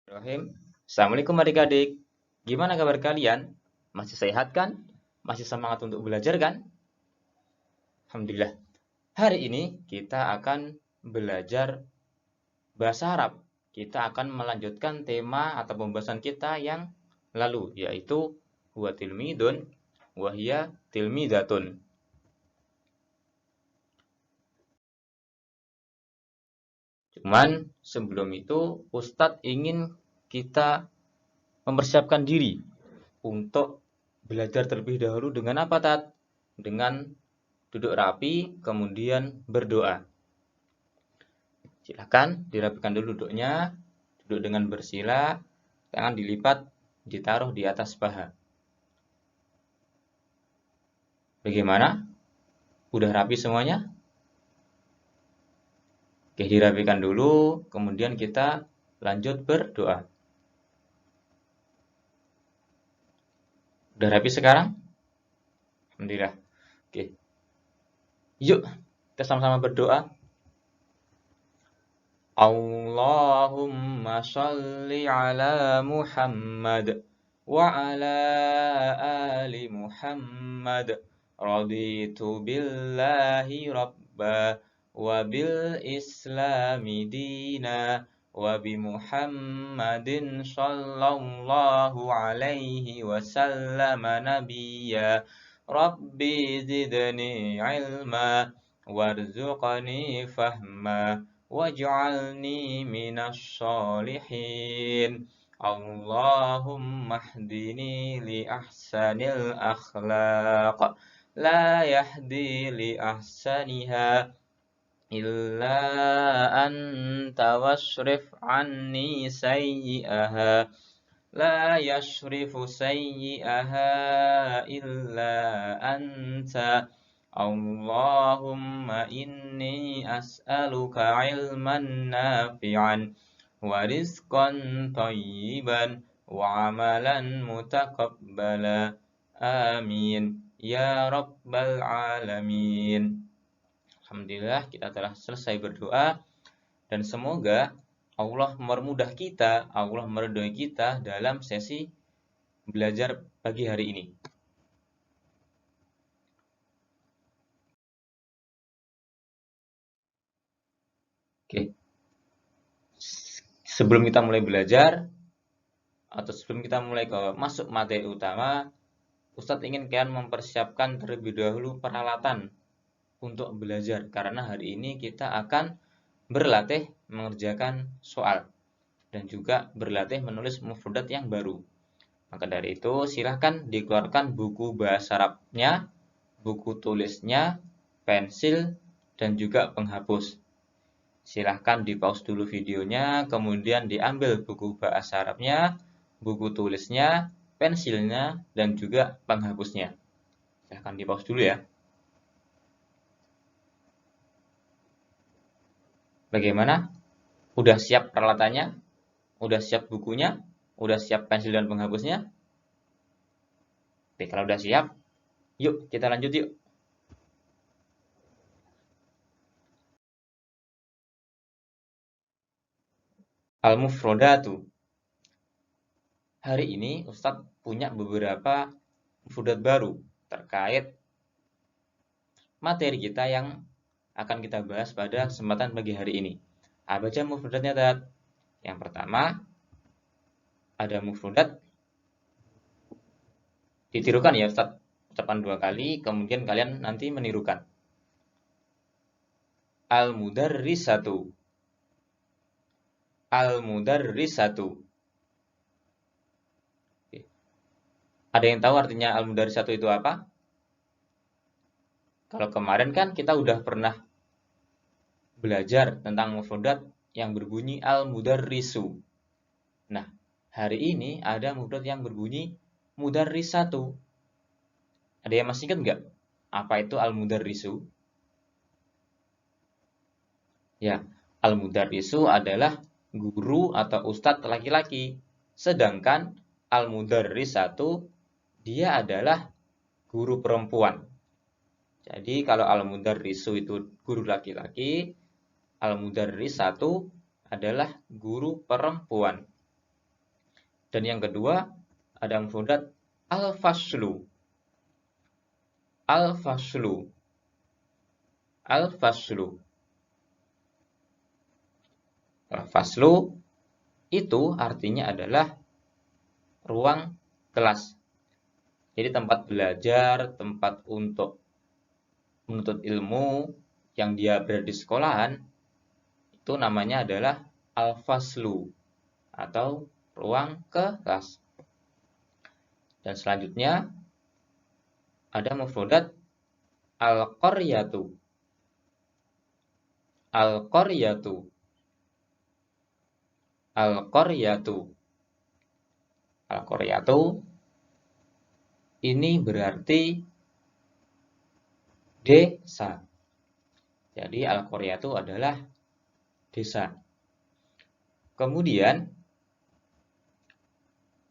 Bismillahirrahmanirrahim. Assalamualaikum adik-adik. Gimana kabar kalian? Masih sehat kan? Masih semangat untuk belajar kan? Alhamdulillah. Hari ini kita akan belajar bahasa Arab. Kita akan melanjutkan tema atau pembahasan kita yang lalu, yaitu huwa tilmidun wa hiya tilmidatun. Cuman sebelum itu Ustadz ingin kita mempersiapkan diri untuk belajar terlebih dahulu dengan apa, Tat? Dengan duduk rapi, kemudian berdoa. Silakan dirapikan dulu duduknya, duduk dengan bersila, tangan dilipat, ditaruh di atas paha. Bagaimana? Udah rapi semuanya? Oke, dirapikan dulu, kemudian kita lanjut berdoa. Udah rapi sekarang? Alhamdulillah. Oke. Yuk, kita sama-sama berdoa. Allahumma shalli ala Muhammad wa ala ali Muhammad. Raditu billahi rabba wa bil islami dina wa bi Muhammadin sallallahu alaihi wasallam nabiyya. Rabbi zidni ilma warzuqni fahma waj'alni minasy shalihin. Allahumma hdini li ahsanil akhlaq la yahdi li ahsaniha illa anta wasrif anni sayyi'aha la yashrifu sayyi'aha illa anta. Allahumma inni as'aluka ilman nafi'an wa rizqan thayyiban wa amalan mutaqabbala. Amin. Ya Rabbal Alamin. Alhamdulillah kita telah selesai berdoa dan semoga Allah mempermudah kita, Allah meridhoi kita dalam sesi belajar pagi hari ini. Oke. Sebelum kita mulai belajar atau sebelum kita mulai masuk materi utama, Ustadz ingin kalian mempersiapkan terlebih dahulu peralatan untuk belajar karena hari ini kita akan berlatih mengerjakan soal dan juga berlatih menulis mufradat yang baru. Maka dari itu silahkan dikeluarkan buku bahasa Arabnya, buku tulisnya, pensil, dan juga penghapus. Silahkan di pause dulu videonya, kemudian diambil buku bahasa Arabnya, buku tulisnya, pensilnya, dan juga penghapusnya. Silahkan di pause dulu ya. Bagaimana? Udah siap peralatannya? Udah siap bukunya? Udah siap pensil dan penghapusnya? Oke, kalau udah siap, yuk kita lanjut yuk. Al-mufrodatu. Hari ini Ustadz punya beberapa mufrodat baru terkait materi kita yang akan kita bahas pada kesempatan pagi hari ini. Apa aja mufrodatnya, Tat? Yang pertama, ada mufrodat ditirukan ya Ustadz, ucapan 2 kali, kemudian kalian nanti menirukan. Al-mudarrisatu. Al-mudarrisatu. Ada yang tahu artinya al-mudarrisatu itu apa? Kalau kemarin kan kita udah pernah belajar tentang mufrodat yang berbunyi al-mudarrisu. Nah, hari ini ada mufrodat yang berbunyi mudarrisatu. Ada yang masih ingat nggak? Apa itu al-mudarrisu? Ya, al-mudarrisu adalah guru atau ustadz laki-laki. Sedangkan al-mudarrisatu dia adalah guru perempuan. Jadi kalau al-mudarrisu itu guru laki-laki, al-mudarrisatu adalah guru perempuan. Dan yang kedua ada mufradat al-faslu. Al-faslu. Al-faslu. Al-faslu itu artinya adalah ruang kelas. Jadi tempat belajar, tempat untuk menuntut ilmu yang dia berada di sekolahan, itu namanya adalah al-faslu atau ruang kelas. Dan selanjutnya ada mufradat al-qaryatu. Al-qaryatu. Al-qaryatu. Al-qaryatu ini berarti desa. Jadi al-qaryatu adalah desa. Kemudian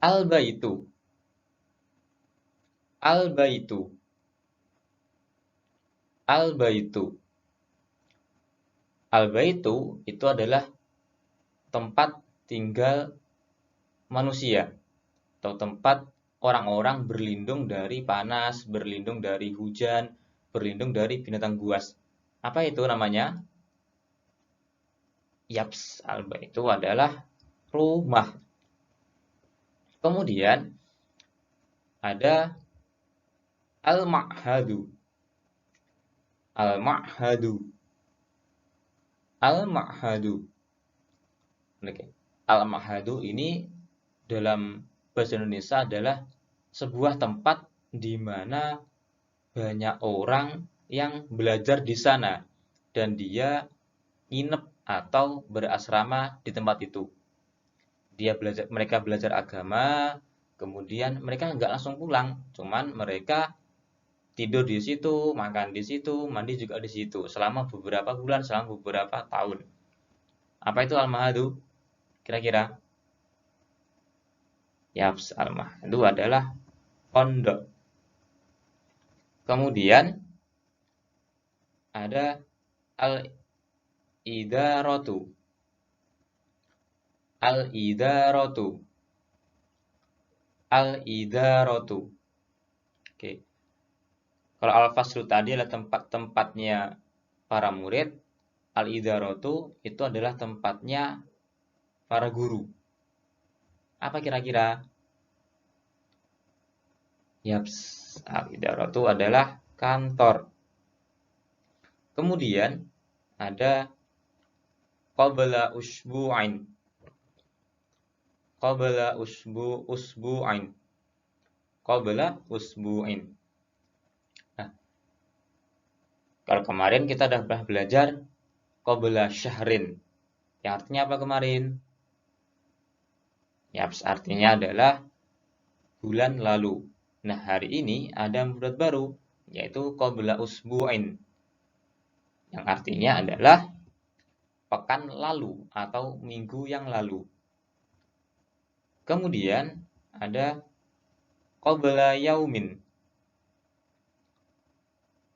al-baitu. Al-baitu. Al-baitu. Al-baitu itu adalah tempat tinggal manusia atau tempat orang-orang berlindung dari panas, berlindung dari hujan, berlindung dari binatang buas. Apa itu namanya? Yaps, al-baitu adalah rumah. Kemudian ada al-ma'hadu. Al-ma'hadu. Al-ma'hadu. Oke. Al-ma'hadu ini dalam bahasa Indonesia adalah sebuah tempat di mana banyak orang yang belajar di sana dan dia nginep atau berasrama di tempat itu. Mereka belajar agama, kemudian mereka nggak langsung pulang, cuman mereka tidur di situ, makan di situ, mandi juga di situ selama beberapa bulan, selama beberapa tahun. Apa itu al-mahadu? Kira-kira? Yaps, al-mahadu adalah pondok. Kemudian ada al-idaratu. Al-idaratu. Al-idaratu. Oke. Kalau al-faslu tadi adalah tempat-tempatnya para murid, al-idaratu itu adalah tempatnya para guru. Apa kira-kira? Yaps, al-idaratu adalah kantor. Kemudian ada qabla usbu'ain. Qabla usbu'ain. Qabla usbu'ain. Nah, kalau kemarin kita sudah pernah belajar qabla syahrin. Yang artinya apa kemarin? Yaps, artinya adalah bulan lalu. Nah, hari ini ada mufrad baru, yaitu qabla usbu'in. Yang artinya adalah pekan lalu atau minggu yang lalu. Kemudian ada qabla yaumin.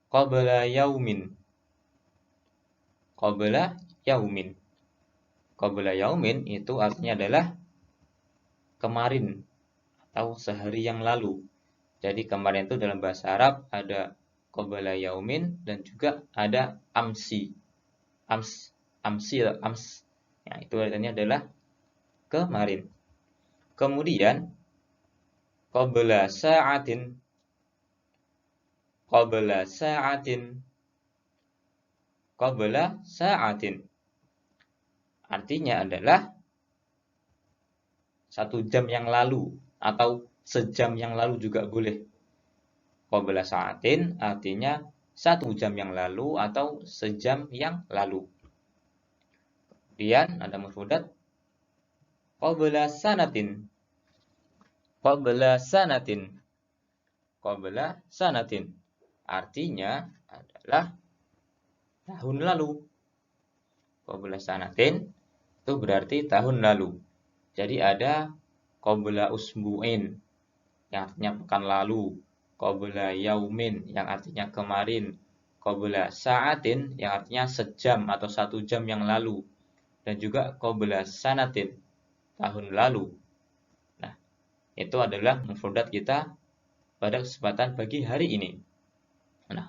Qabla yaumin. Qabla yaumin. Qabla yaumin itu artinya adalah kemarin atau sehari yang lalu. Jadi kemarin itu dalam bahasa Arab ada qabla yaumin dan juga ada amsi. Ams. Ya, itu artinya adalah kemarin. Kemudian qabla sa'atin. Qabla sa'atin. Qabla sa'atin. Artinya adalah 1 jam yang lalu atau sejam yang lalu juga boleh. Qabla sa'atin artinya 1 jam yang lalu atau sejam yang lalu. Kemudian ada mufradat qabla sanatin. Qabla sanatin. Qabla sanatin. Artinya adalah tahun lalu. Qabla sanatin itu berarti tahun lalu. Jadi ada qabla usbu'in yang artinya pekan lalu, qabla yaumin yang artinya kemarin, qabla sa'atin yang artinya sejam atau 1 jam yang lalu, dan juga qabla sanatin tahun lalu. Nah, Itu adalah mufradat kita pada kesempatan pagi hari ini. Nah,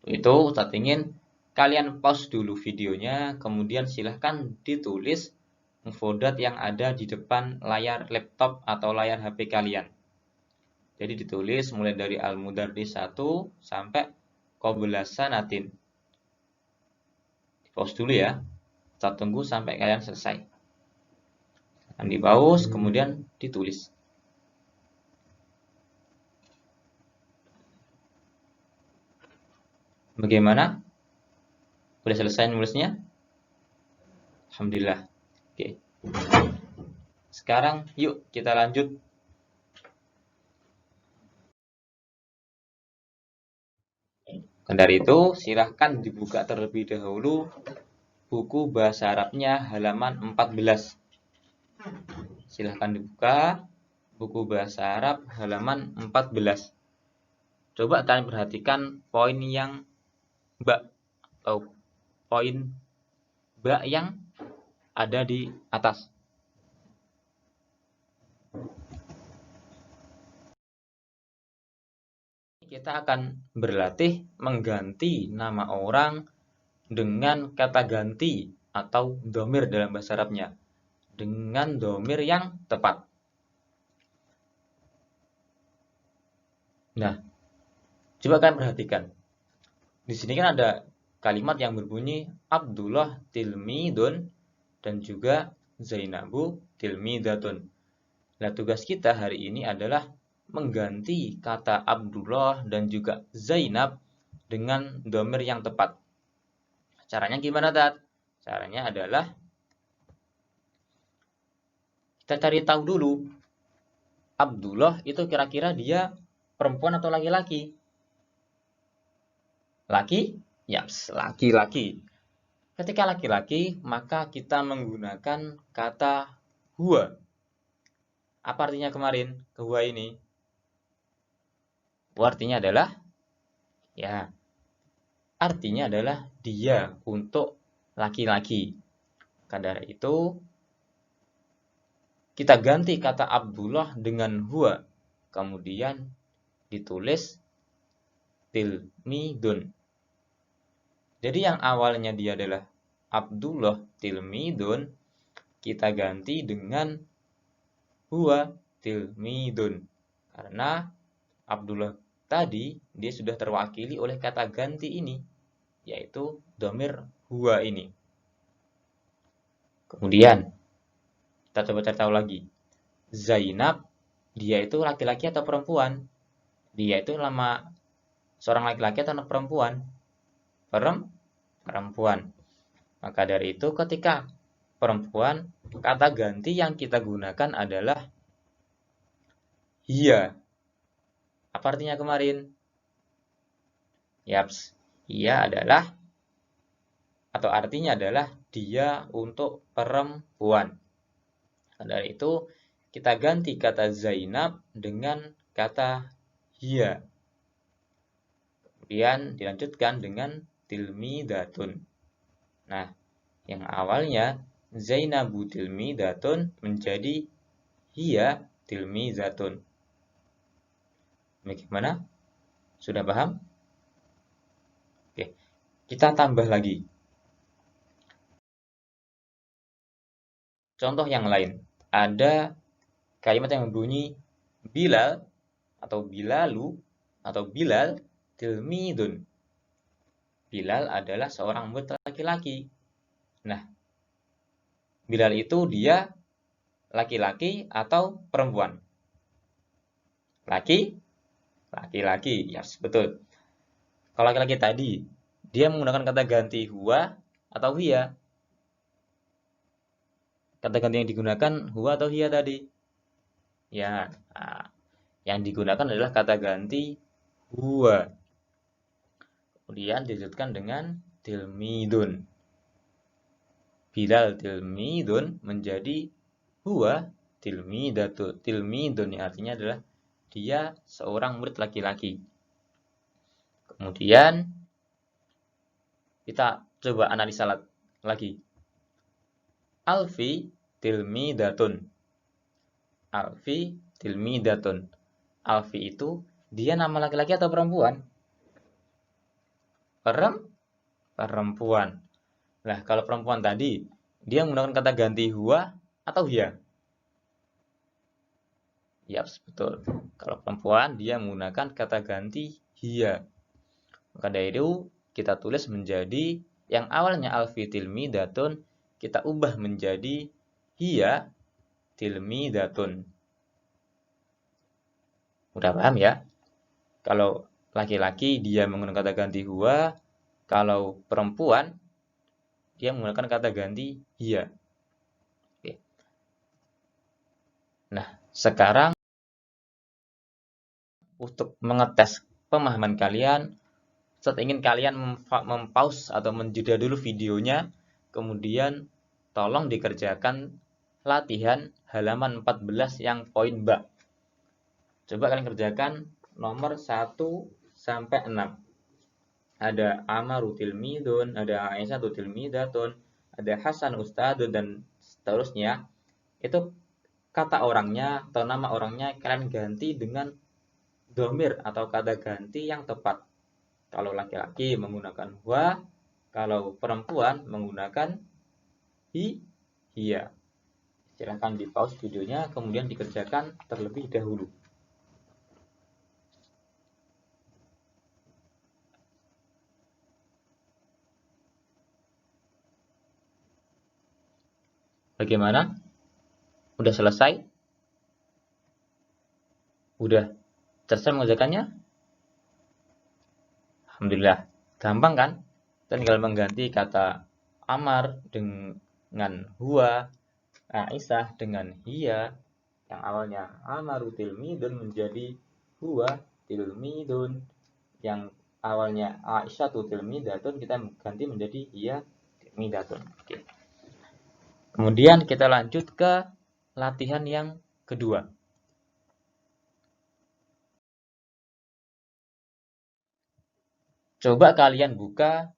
itu Ustadz ingin kalian pause dulu videonya, kemudian silahkan ditulis mufradat yang ada di depan layar laptop atau layar HP kalian. Jadi ditulis mulai dari Al-Mudarris 1 sampai Qabla Sanatin. Pause dulu ya. Kita tunggu sampai kalian selesai. Dan di pause kemudian ditulis. Bagaimana? Sudah selesai nulisnya? Alhamdulillah. Oke. Sekarang yuk kita lanjut. Dan dari itu silahkan dibuka terlebih dahulu buku bahasa Arabnya halaman 14. Silahkan dibuka buku bahasa Arab halaman 14. Coba kalian perhatikan poin yang ba atau poin ba yang ada di atas. Kita akan berlatih mengganti nama orang dengan kata ganti atau domir dalam bahasa Arabnya dengan domir yang tepat. Nah, coba kalian perhatikan. Di sini kan ada kalimat yang berbunyi Abdullah tilmidun dan juga Zainabu tilmidatun. Nah, tugas kita hari ini adalah mengganti kata Abdullah dan juga Zainab dengan domir yang tepat. Caranya gimana, Tat? Caranya adalah kita cari tahu dulu Abdullah itu kira-kira dia perempuan atau laki-laki? Laki? Yaps, laki-laki. Ketika laki-laki, maka kita menggunakan kata huwa. Apa artinya kemarin huwa ini? Artinya adalah artinya adalah dia untuk laki-laki. Karena itu kita ganti kata Abdullah dengan huwa. Kemudian ditulis tilmidun. Jadi yang awalnya dia adalah Abdullah tilmidun, kita ganti dengan huwa tilmidun. Karena Abdullah tadi dia sudah terwakili oleh kata ganti ini, yaitu domir huwa ini. Kemudian kita coba cari tahu lagi. Zainab, dia itu laki-laki atau perempuan? Dia itu nama seorang laki-laki atau perempuan? Perempuan. Maka dari itu ketika perempuan, kata ganti yang kita gunakan adalah hiya. Apa artinya kemarin? Yaps, hiya adalah atau artinya adalah dia untuk perempuan. Dari itu kita ganti kata Zainab dengan kata hiya. Kemudian dilanjutkan dengan tilmidatun. Nah, yang awalnya Zainabu tilmidatun menjadi hiya tilmidatun. Bagaimana? Sudah paham? Oke, kita tambah lagi. Contoh yang lain. Ada kalimat yang berbunyi Bilal atau Bilalu atau Bilal tilmidun. Bilal adalah seorang murid laki-laki. Nah, Bilal itu dia laki-laki atau perempuan? Laki-laki, ya yes, betul. Kalau laki-laki tadi, dia menggunakan kata ganti huwa atau hiya? Kata ganti yang digunakan huwa atau hiya tadi? Ya, yang digunakan adalah kata ganti huwa. Kemudian dilanjutkan dengan tilmidun. Bilal tilmidun menjadi huwa tilmidatu. Tilmidun yang artinya adalah dia seorang murid laki-laki. Kemudian kita coba analisa lagi. Alfi tilmidatun. Alfi tilmidatun. Alfi itu dia nama laki-laki atau perempuan? Perempuan. Nah, kalau perempuan tadi, dia menggunakan kata ganti huwa atau hiya? Ya, betul. Kalau perempuan, dia menggunakan kata ganti hiya. Maka dari itu, kita tulis menjadi yang awalnya alfi tilmidatun, kita ubah menjadi hiya tilmidatun. Udah paham ya? Kalau laki-laki dia menggunakan kata ganti huwa, kalau perempuan dia menggunakan kata ganti hiya. Oke. Nah, sekarang untuk mengetes pemahaman kalian, Ustaz ingin kalian mempause atau menjeda dulu videonya, kemudian tolong dikerjakan latihan halaman 14 yang poin ba. Coba kalian kerjakan nomor 1 sampai 6. Ada Amaru tilmidun, ada Aisyah tilmidatun, ada Hasan ustadun, dan seterusnya. Itu kata orangnya atau nama orangnya kalian ganti dengan domir atau kata ganti yang tepat. Kalau laki-laki menggunakan huwa, kalau perempuan menggunakan hiya. Silahkan di pause videonya, kemudian dikerjakan terlebih dahulu. Bagaimana? Udah selesai? Udah selesai mengerjakannya? Alhamdulillah. Gampang kan? Tinggal mengganti kata Amar dengan huwa, Aisyah dengan hiya, yang awalnya Amaru tilmidun menjadi huwa tilmidun, yang awalnya Aisyah tilmidatun kita ganti menjadi hiya tilmidatun. Oke. Kemudian kita lanjut ke latihan yang kedua. Coba kalian buka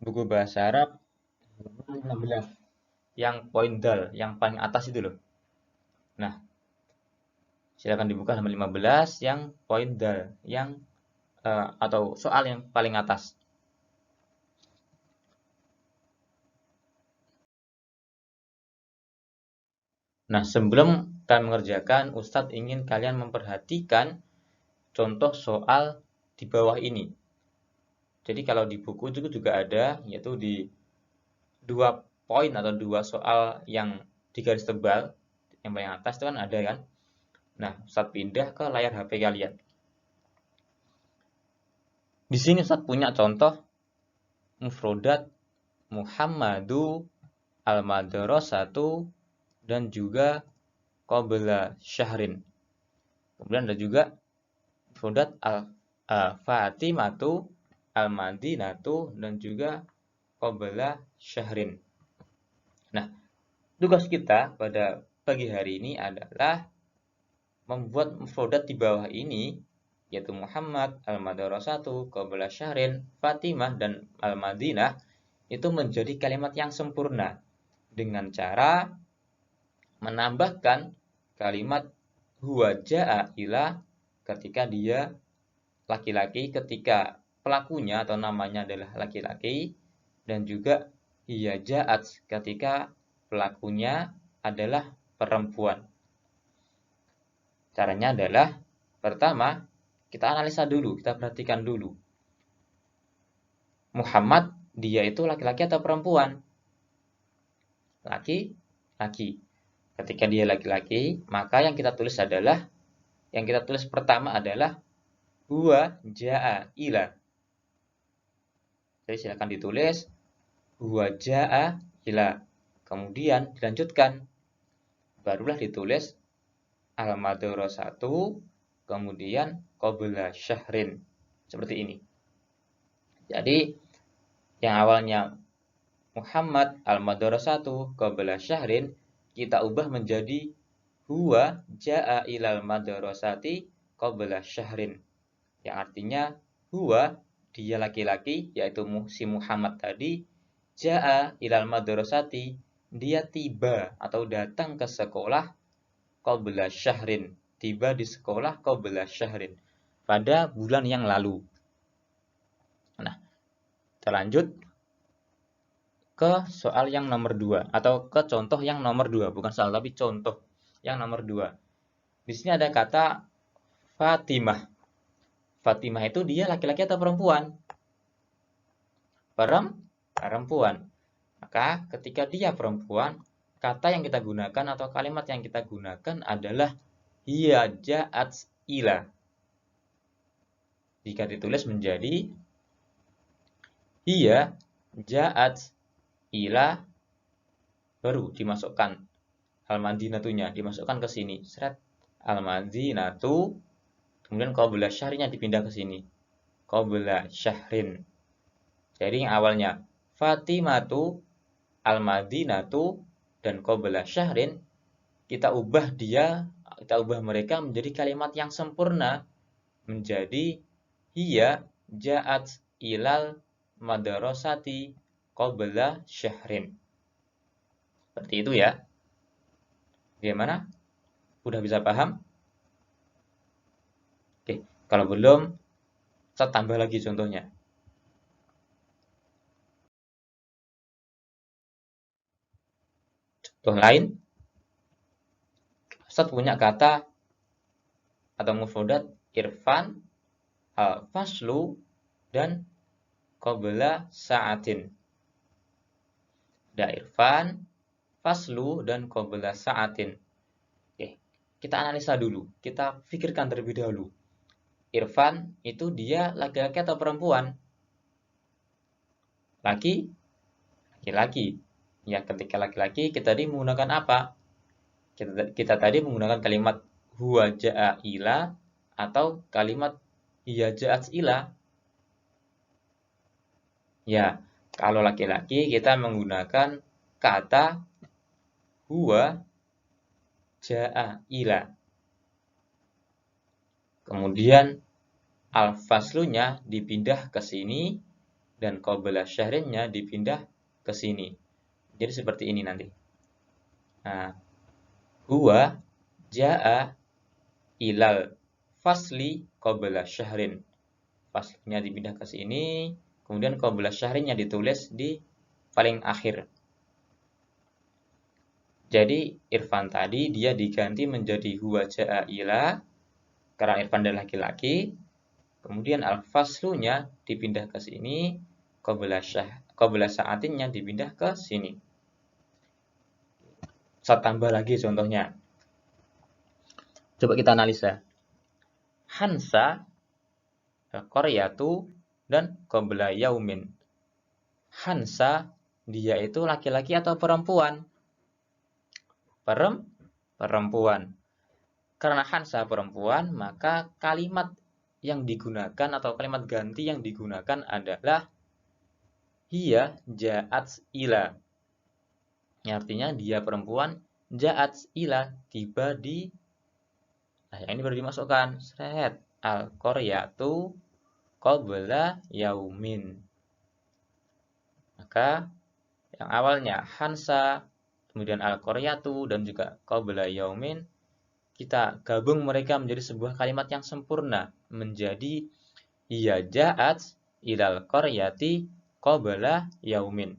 buku bahasa Arab 16 yang poin dal, yang paling atas itu loh. Nah, silakan dibuka halaman 15 yang poin dal, yang atau soal yang paling atas. Nah, sebelum kalian mengerjakan, Ustadz ingin kalian memperhatikan contoh soal di bawah ini. Jadi kalau di buku itu juga ada, yaitu di 2 poin atau 2 soal yang di garis tebal, yang paling atas itu kan ada kan. Nah, Ustadz pindah ke layar HP kalian. Di sini Ustadz punya contoh mufrodat Muhammadu al-madrasatu dan juga qabla syahrin. Kemudian ada juga mufrodat al-fatimatu al-madinatu dan juga qabla syahrin. Nah, tugas kita pada pagi hari ini adalah membuat mufrodat di bawah ini, yaitu Muhammad, al-madrasatu, qabla syahrin, Fatimah, dan al-Madinah, itu menjadi kalimat yang sempurna dengan cara menambahkan kalimat huwa ja'a ila ketika dia laki-laki, ketika pelakunya atau namanya adalah laki-laki, dan juga hiya ja'at ketika pelakunya adalah perempuan. Caranya adalah, pertama, kita analisa dulu, kita perhatikan dulu. Muhammad, dia itu laki-laki atau perempuan? Laki-laki. Ketika dia laki-laki, maka yang kita tulis pertama adalah huwa ja'a ila. Jadi silakan ditulis huwa ja'a ila. Kemudian dilanjutkan. Barulah ditulis al-madrasatu, kemudian qabla syahrin. Seperti ini. Jadi yang awalnya Muhammad al-madrasatu qabla syahrin, kita ubah menjadi huwa ja'a ilal madrasati qabla syahrin. Yang artinya huwa, dia laki-laki, yaitu si Muhammad tadi, ja'a ilal madrasati, dia tiba atau datang ke sekolah qabla syahrin, tiba di sekolah qabla syahrin, pada bulan yang lalu. Nah, kita lanjut ke soal yang nomor 2 atau ke contoh yang nomor 2, bukan soal tapi contoh yang nomor 2. Di sini ada kata Fatimah. Fatimah itu dia laki-laki atau perempuan? Perempuan. Maka ketika dia perempuan, kata yang kita gunakan atau kalimat yang kita gunakan adalah hiya ja'at ila. Jika ditulis menjadi hiya ja'at ila, baru dimasukkan al-madinatunya, dimasukkan ke sini. Seret al-madinatu, kemudian qabla syahrinya dipindah ke sini. Qabla syahrin. Jadi yang awalnya Fatimatu, al-madinatu, dan qabla syahrin, kita ubah mereka menjadi kalimat yang sempurna, menjadi hiya ja'at ilal madrasati qabla syahrin. Seperti itu ya. Bagaimana? Udah bisa paham? Oke, kalau belum, saya tambah lagi contohnya. Contoh lain, Ustaz punya kata atau mufradat irfan, al-faslu, dan qabla sa'atin. Ada irfan, faslu, dan qabla sa'atin. Oke, kita analisa dulu. Kita pikirkan terlebih dahulu. Irfan itu dia laki-laki atau perempuan? Laki-laki. Ya, ketika laki-laki kita tadi menggunakan apa? Kita tadi menggunakan kalimat huwa ja'a ila atau kalimat hiya ja'at ila. Ya, kalau laki-laki kita menggunakan kata huwa ja'a ila. Kemudian al-faslunya dipindah ke sini dan qabla syahrinnya dipindah ke sini. Jadi seperti ini nanti. Nah, huwa ja'a ilal fasli qabla syahrin. Faslinya dipindah ke sini, kemudian qabla syahrinnya ditulis di paling akhir. Jadi irfan tadi dia diganti menjadi huwa ja'a ila karena irfan dan laki-laki. Kemudian al-faslunya dipindah ke sini, qabla sa'atinnya dipindah ke sini. Saya tambah lagi contohnya. Coba kita analisa. Hansa, qaryatu, dan qabla yaumin. Hansa, dia itu laki-laki atau perempuan? Perempuan. Karena Hansa perempuan, maka kalimat yang digunakan atau kalimat ganti yang digunakan adalah hiya ja'at ila. Yang artinya dia perempuan, ja'at ila, tiba di. Nah, yang ini baru dimasukkan. Seret al-qaryatu qabla yaumin. Maka yang awalnya Hansa, kemudian al-qaryatu, dan juga qabla yaumin, kita gabung mereka menjadi sebuah kalimat yang sempurna, menjadi hiya ja'at ilal qaryati qabla yaumin.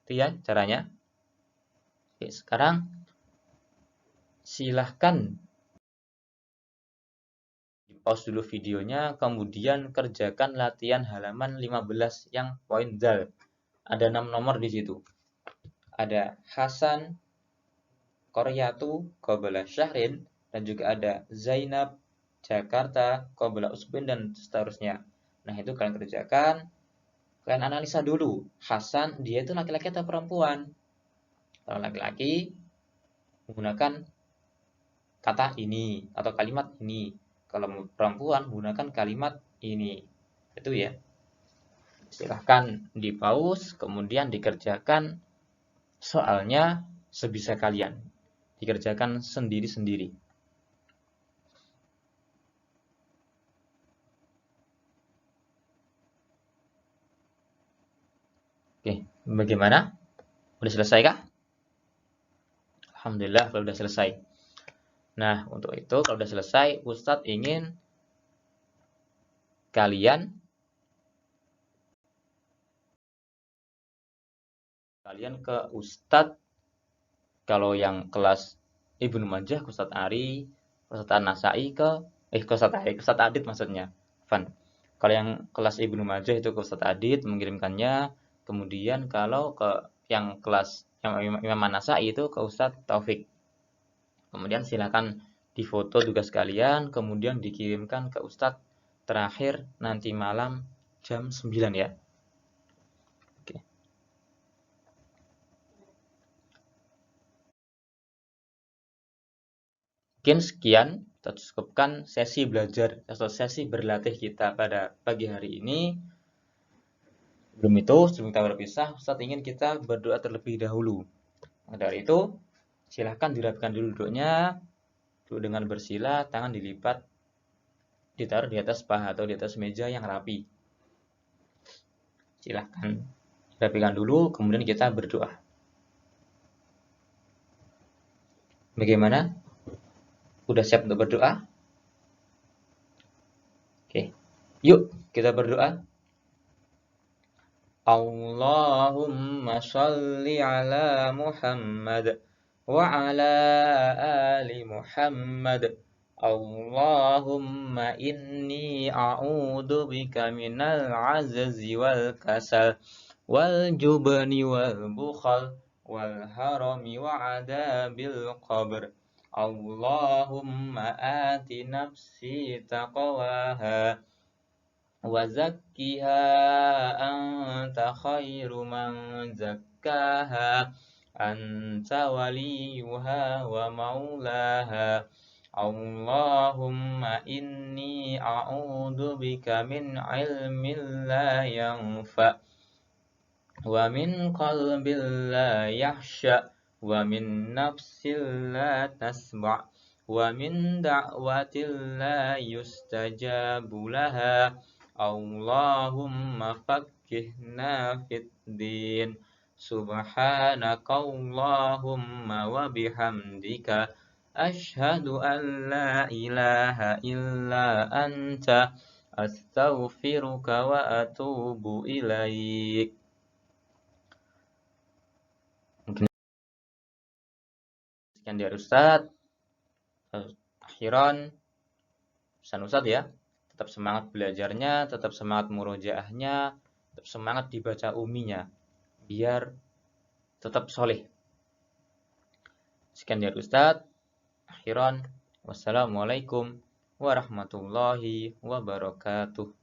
Itu ya caranya. Oke, sekarang silahkan pause dulu videonya, kemudian kerjakan latihan halaman 15 yang poin zal. Ada 6 nomor di situ. Ada Hasan, Qaryatu, qabla syahrin, dan juga ada Zainab, Jakarta, qabla usbin, dan seterusnya. Nah, itu kalian kerjakan. Kalian analisa dulu. Hasan, dia itu laki-laki atau perempuan? Kalau laki-laki, menggunakan kata ini atau kalimat ini. Kalau perempuan, menggunakan kalimat ini. Itu ya. Silahkan di pause, kemudian dikerjakan soalnya sebisa kalian. Dikerjakan sendiri-sendiri. Oke, bagaimana? Udah selesai kah? Alhamdulillah kalau udah selesai. Nah, untuk itu kalau sudah selesai, Ustadz ingin kalian ke Ustadz, kalau yang kelas Ibnu Majah ke Ustadz Ari, Ustadz An-Nasai ke Ustadz Adit maksudnya. Van. Kalau yang kelas Ibnu Majah itu ke Ustadz Adit mengirimkannya, kemudian kalau ke yang kelas yang Imam An-Nasai itu ke Ustadz Taufik. Kemudian silakan difoto juga sekalian, kemudian dikirimkan ke Ustadz terakhir nanti malam jam 9 ya. Oke. Mungkin sekian kita cukupkan sesi belajar atau sesi berlatih kita pada pagi hari ini. Sebelum itu, sebelum kita berpisah, Ustadz ingin kita berdoa terlebih dahulu. Maka dari itu, silahkan dirapikan dulu duduknya, duduk dengan bersila, tangan dilipat, ditaruh di atas paha atau di atas meja yang rapi. Silahkan rapikan dulu, kemudian kita berdoa. Bagaimana? Udah siap untuk berdoa? Oke. Yuk, kita berdoa. Allahumma shalli ala Muhammad wa ala ali Muhammad. Allahumma inni a'udzu bika minal azzi wal kasal wal jubni wal bukhal wal harami wa adabil qabr. Allahumma ati nafsi taqwaha wa zakkiha anta khairu man zakkaha anta waliyuha wa maulaha. Allahumma inni a'udzu bika min ilmin la yanfa wa min qalbin la yakhsha wa min nafsin la tasma' wa min da'watin la yustajabu laha. Allahumma faqqihna fid din. Subhanaka Allahumma wa bihamdika asyhadu an la ilaha illa anta astaghfiruka wa atubu ilaik. Mungkin sekian dari Ustadz. Akhiran, pesan Ustadz ya, tetap semangat belajarnya, tetap semangat murojaahnya, tetap semangat dibaca uminya, biar tetap soleh. Sekian dari Ustadz. Akhiran, wassalamualaikum warahmatullahi wabarakatuh.